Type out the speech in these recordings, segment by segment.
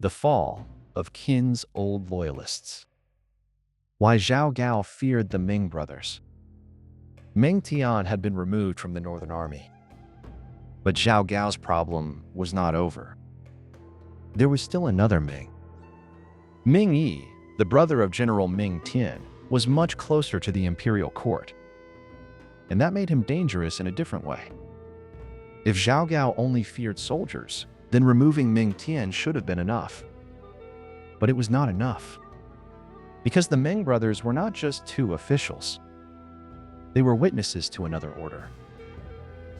The fall of Qin's old loyalists. Why Zhao Gao feared the Ming brothers. Meng Tian had been removed from the Northern Army. But Zhao Gao's problem was not over. There was still another Ming. Meng Yi, the brother of General Meng Tian, was much closer to the imperial court. And that made him dangerous in a different way. If Zhao Gao only feared soldiers, then removing Meng Tian should have been enough. But it was not enough. Because the Meng brothers were not just two officials. They were witnesses to another order.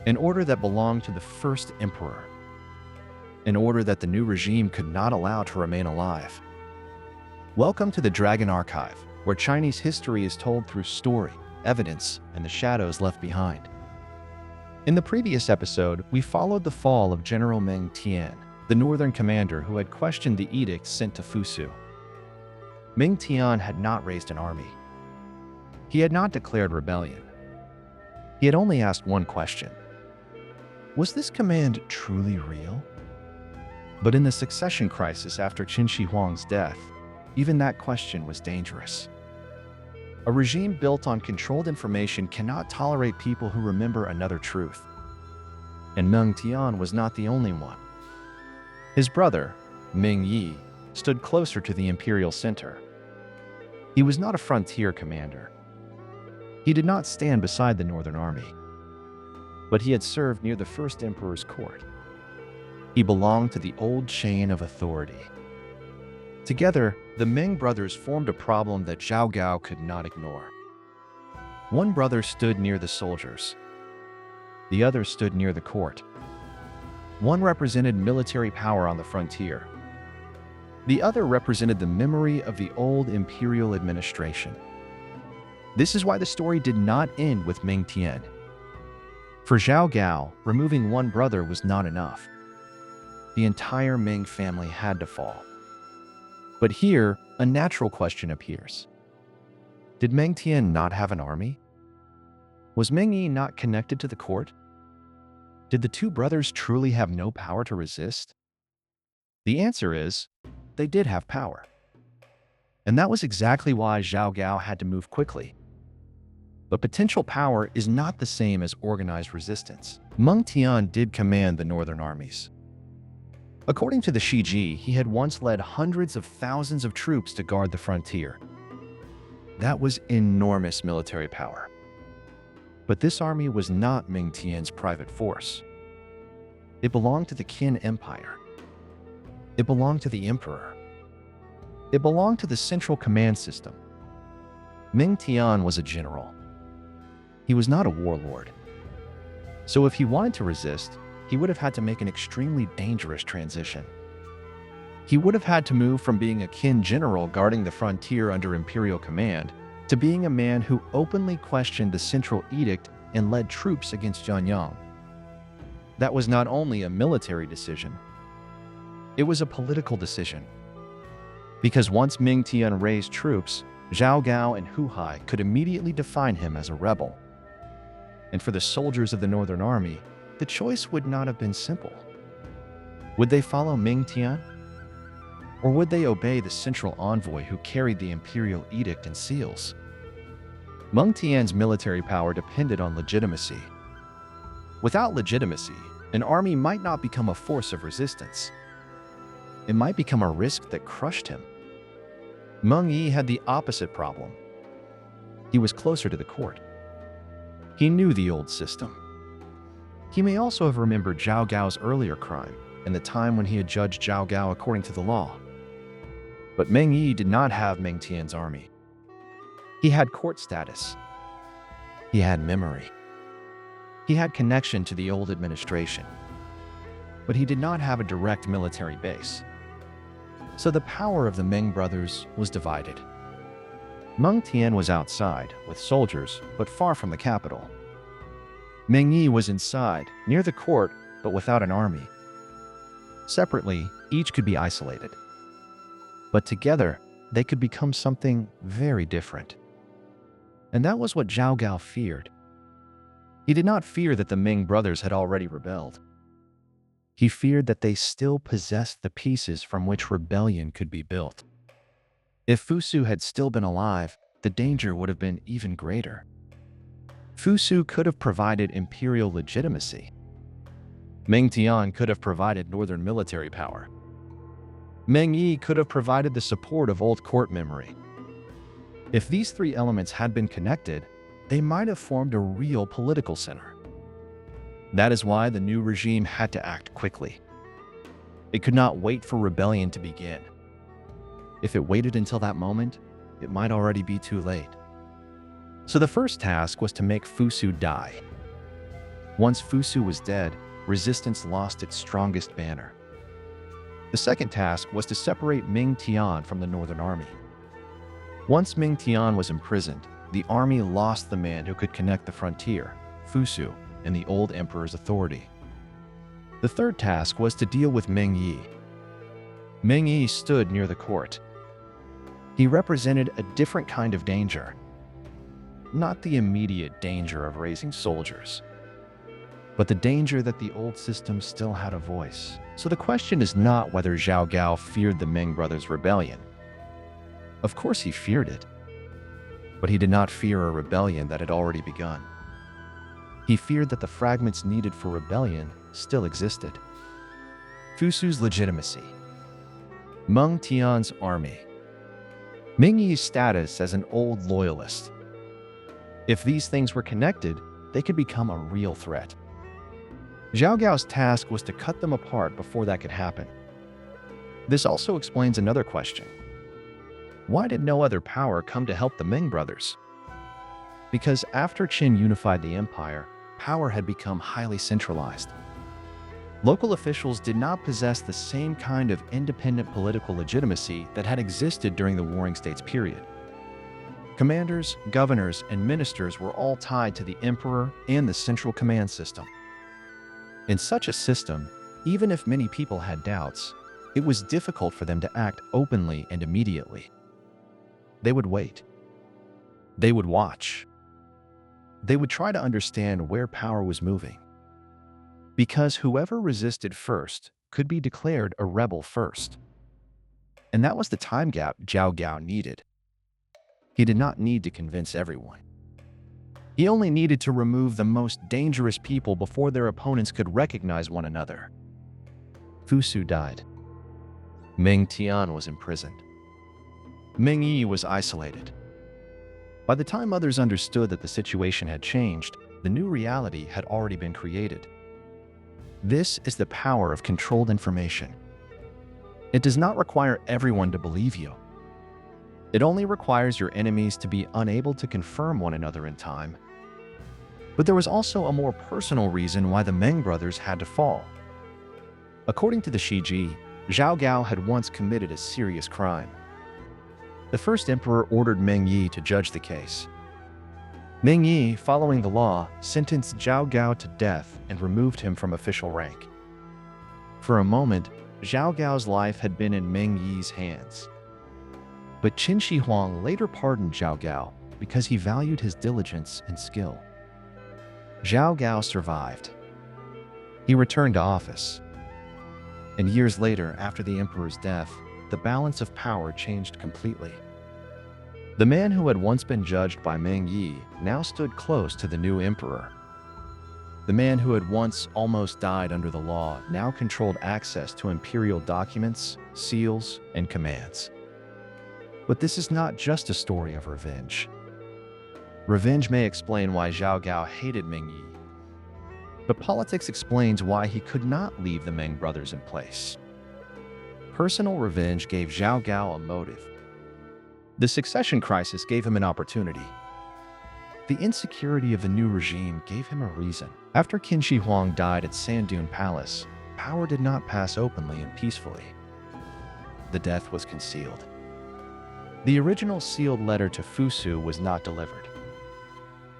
An order that belonged to the first emperor. An order that the new regime could not allow to remain alive. Welcome to the Dragon Archive, where Chinese history is told through story, evidence, and the shadows left behind. In the previous episode, we followed the fall of General Meng Tian, the northern commander who had questioned the edicts sent to Fusu. Meng Tian had not raised an army. He had not declared rebellion. He had only asked one question. Was this command truly real? But in the succession crisis after Qin Shi Huang's death, even that question was dangerous. A regime built on controlled information cannot tolerate people who remember another truth. And Meng Tian was not the only one. His brother, Meng Yi, stood closer to the imperial center. He was not a frontier commander. He did not stand beside the Northern Army. But he had served near the first emperor's court. He belonged to the old chain of authority. Together, the Meng brothers formed a problem that Zhao Gao could not ignore. One brother stood near the soldiers. The other stood near the court. One represented military power on the frontier. The other represented the memory of the old imperial administration. This is why the story did not end with Meng Tian. For Zhao Gao, removing one brother was not enough. The entire Meng family had to fall. But here, a natural question appears. Did Meng Tian not have an army? Was Meng Yi not connected to the court? Did the two brothers truly have no power to resist? The answer is, they did have power. And that was exactly why Zhao Gao had to move quickly. But potential power is not the same as organized resistance. Meng Tian did command the northern armies. According to the Shiji, he had once led hundreds of thousands of troops to guard the frontier. That was enormous military power. But this army was not Meng Tian's private force. It belonged to the Qin Empire. It belonged to the emperor. It belonged to the central command system. Meng Tian was a general. He was not a warlord. So if he wanted to resist, he would have had to make an extremely dangerous transition. He would have had to move from being a Qin general guarding the frontier under imperial command to being a man who openly questioned the central edict and led troops against Zhanyang. That was not only a military decision, it was a political decision. Because once Meng Tian raised troops, Zhao Gao and Hu Hai could immediately define him as a rebel. And for the soldiers of the Northern Army, the choice would not have been simple. Would they follow Meng Tian? Or would they obey the central envoy who carried the imperial edict and seals? Meng Tian's military power depended on legitimacy. Without legitimacy, an army might not become a force of resistance. It might become a risk that crushed him. Meng Yi had the opposite problem. He was closer to the court. He knew the old system. He may also have remembered Zhao Gao's earlier crime and the time when he had judged Zhao Gao according to the law. But Meng Yi did not have Meng Tian's army. He had court status. He had memory. He had connection to the old administration. But he did not have a direct military base. So the power of the Meng brothers was divided. Meng Tian was outside, with soldiers, but far from the capital. Meng Yi was inside, near the court, but without an army. Separately, each could be isolated. But together, they could become something very different. And that was what Zhao Gao feared. He did not fear that the Meng brothers had already rebelled. He feared that they still possessed the pieces from which rebellion could be built. If Fusu had still been alive, the danger would have been even greater. Fusu could have provided imperial legitimacy. Meng Tian could have provided northern military power. Meng Yi could have provided the support of old court memory. If these three elements had been connected, they might have formed a real political center. That is why the new regime had to act quickly. It could not wait for rebellion to begin. If it waited until that moment, it might already be too late. So the first task was to make Fusu die. Once Fusu was dead, resistance lost its strongest banner. The second task was to separate Meng Tian from the Northern Army. Once Meng Tian was imprisoned, the army lost the man who could connect the frontier, Fusu, and the old emperor's authority. The third task was to deal with Meng Yi. Meng Yi stood near the court. He represented a different kind of danger. Not the immediate danger of raising soldiers, but the danger that the old system still had a voice. So the question is not whether Zhao Gao feared the Meng brothers' rebellion. Of course he feared it, but he did not fear a rebellion that had already begun. He feared that the fragments needed for rebellion still existed. Fusu's legitimacy, Meng Tian's army, Meng Yi's status as an old loyalist. If these things were connected, they could become a real threat. Zhao Gao's task was to cut them apart before that could happen. This also explains another question. Why did no other power come to help the Meng brothers? Because after Qin unified the empire, power had become highly centralized. Local officials did not possess the same kind of independent political legitimacy that had existed during the Warring States period. Commanders, governors, and ministers were all tied to the emperor and the central command system. In such a system, even if many people had doubts, it was difficult for them to act openly and immediately. They would wait. They would watch. They would try to understand where power was moving. Because whoever resisted first could be declared a rebel first. And that was the time gap Zhao Gao needed. He did not need to convince everyone. He only needed to remove the most dangerous people before their opponents could recognize one another. Fusu died. Meng Tian was imprisoned. Meng Yi was isolated. By the time others understood that the situation had changed, the new reality had already been created. This is the power of controlled information. It does not require everyone to believe you. It only requires your enemies to be unable to confirm one another in time. But there was also a more personal reason why the Meng brothers had to fall. According to the Shiji, Zhao Gao had once committed a serious crime. The first emperor ordered Meng Yi to judge the case. Meng Yi, following the law, sentenced Zhao Gao to death and removed him from official rank. For a moment, Zhao Gao's life had been in Meng Yi's hands. But Qin Shi Huang later pardoned Zhao Gao because he valued his diligence and skill. Zhao Gao survived. He returned to office. And years later, after the emperor's death, the balance of power changed completely. The man who had once been judged by Meng Yi now stood close to the new emperor. The man who had once almost died under the law now controlled access to imperial documents, seals, and commands. But this is not just a story of revenge. Revenge may explain why Zhao Gao hated Meng Yi, but politics explains why he could not leave the Meng brothers in place. Personal revenge gave Zhao Gao a motive. The succession crisis gave him an opportunity. The insecurity of the new regime gave him a reason. After Qin Shi Huang died at Sand Dune Palace, power did not pass openly and peacefully. The death was concealed. The original sealed letter to Fusu was not delivered.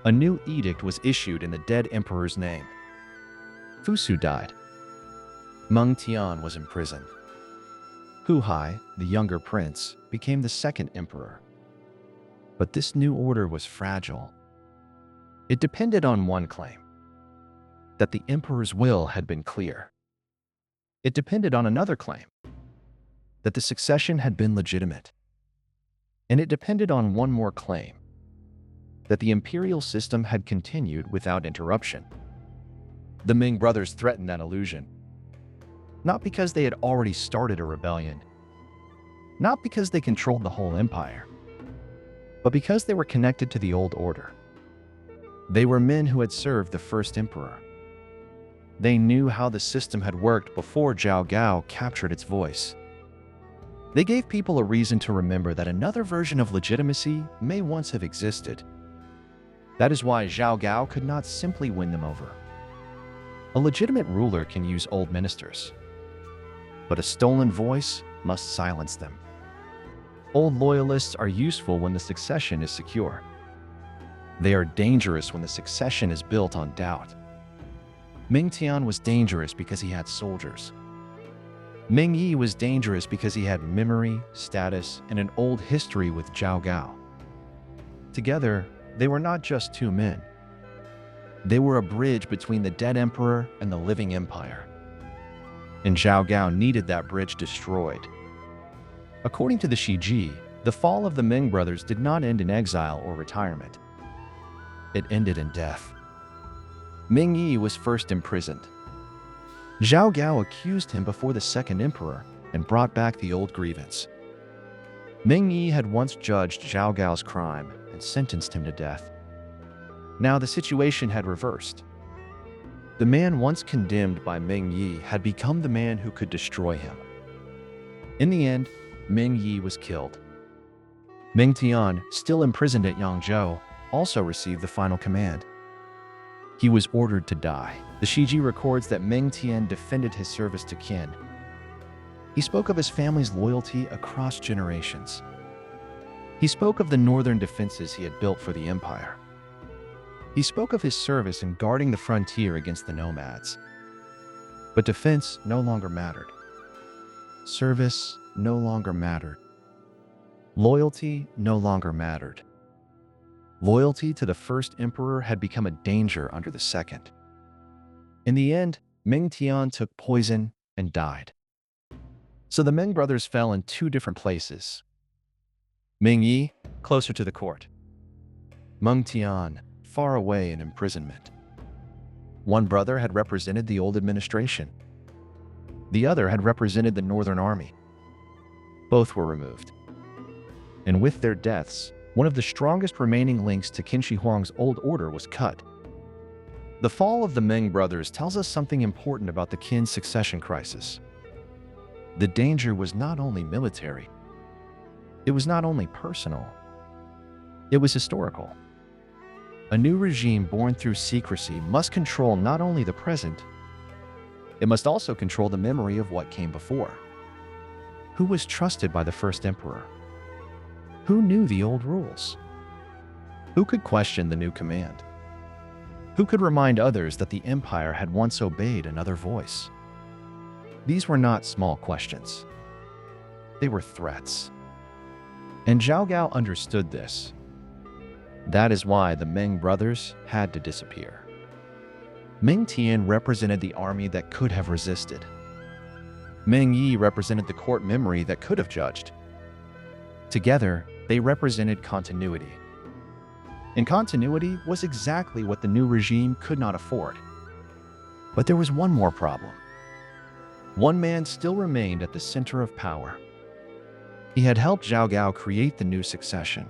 A new edict was issued in the dead emperor's name. Fusu died. Meng Tian was imprisoned. Hu Hai, the younger prince, became the second emperor. But this new order was fragile. It depended on one claim: that the emperor's will had been clear. It depended on another claim, that the succession had been legitimate. And it depended on one more claim, that the imperial system had continued without interruption. The Ming brothers threatened that illusion, not because they had already started a rebellion, not because they controlled the whole empire, but because they were connected to the old order. They were men who had served the first emperor. They knew how the system had worked before Zhao Gao captured its voice. They gave people a reason to remember that another version of legitimacy may once have existed. That is why Zhao Gao could not simply win them over. A legitimate ruler can use old ministers, but a stolen voice must silence them. Old loyalists are useful when the succession is secure. They are dangerous when the succession is built on doubt. Meng Tian was dangerous because he had soldiers. Meng Yi was dangerous because he had memory, status, and an old history with Zhao Gao. Together, they were not just two men. They were a bridge between the dead emperor and the living empire. And Zhao Gao needed that bridge destroyed. According to the Shiji, the fall of the Meng brothers did not end in exile or retirement. It ended in death. Meng Yi was first imprisoned. Zhao Gao accused him before the second emperor and brought back the old grievance. Meng Yi had once judged Zhao Gao's crime and sentenced him to death. Now the situation had reversed. The man once condemned by Meng Yi had become the man who could destroy him. In the end, Meng Yi was killed. Meng Tian, still imprisoned at Yangzhou, also received the final command. He was ordered to die. The Shiji records that Meng Tian defended his service to Qin. He spoke of his family's loyalty across generations. He spoke of the northern defenses he had built for the empire. He spoke of his service in guarding the frontier against the nomads. But defense no longer mattered. Service no longer mattered. Loyalty no longer mattered. Loyalty to the first emperor had become a danger under the second. In the end, Meng Tian took poison and died. So the Meng brothers fell in two different places. Meng Yi, closer to the court. Meng Tian, far away in imprisonment. One brother had represented the old administration. The other had represented the northern army. Both were removed. And with their deaths, one of the strongest remaining links to Qin Shi Huang's old order was cut. The fall of the Meng brothers tells us something important about the Qin succession crisis. The danger was not only military. It was not only personal. It was historical. A new regime born through secrecy must control not only the present, it must also control the memory of what came before. Who was trusted by the first emperor? Who knew the old rules? Who could question the new command? Who could remind others that the empire had once obeyed another voice? These were not small questions. They were threats. And Zhao Gao understood this. That is why the Meng brothers had to disappear. Meng Tian represented the army that could have resisted. Meng Yi represented the court memory that could have judged. Together, they represented continuity. And continuity was exactly what the new regime could not afford. But there was one more problem. One man still remained at the center of power. He had helped Zhao Gao create the new succession.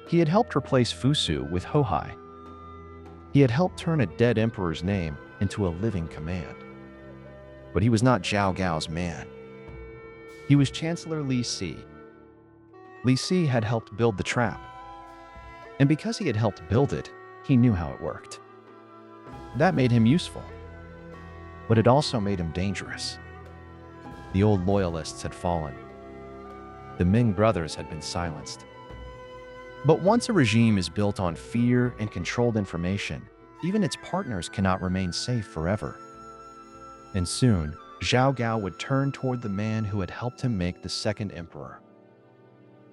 He had helped replace Fusu with Hohai. He had helped turn a dead emperor's name into a living command. But he was not Zhao Gao's man. He was Chancellor Li Si. Li Si had helped build the trap. And because he had helped build it, he knew how it worked. That made him useful. But it also made him dangerous. The old loyalists had fallen. The Meng brothers had been silenced. But once a regime is built on fear and controlled information, even its partners cannot remain safe forever. And soon, Zhao Gao would turn toward the man who had helped him make the second emperor.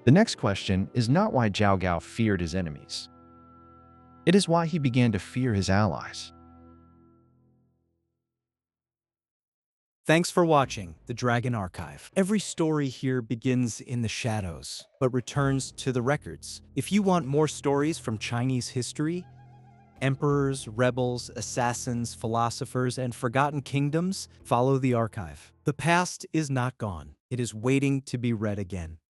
The next question is not why Zhao Gao feared his enemies. It is why he began to fear his allies. Thanks for watching The Dragon Archive. Every story here begins in the shadows, but returns to the records. If you want more stories from Chinese history, emperors, rebels, assassins, philosophers, and forgotten kingdoms, follow the archive. The past is not gone. It is waiting to be read again.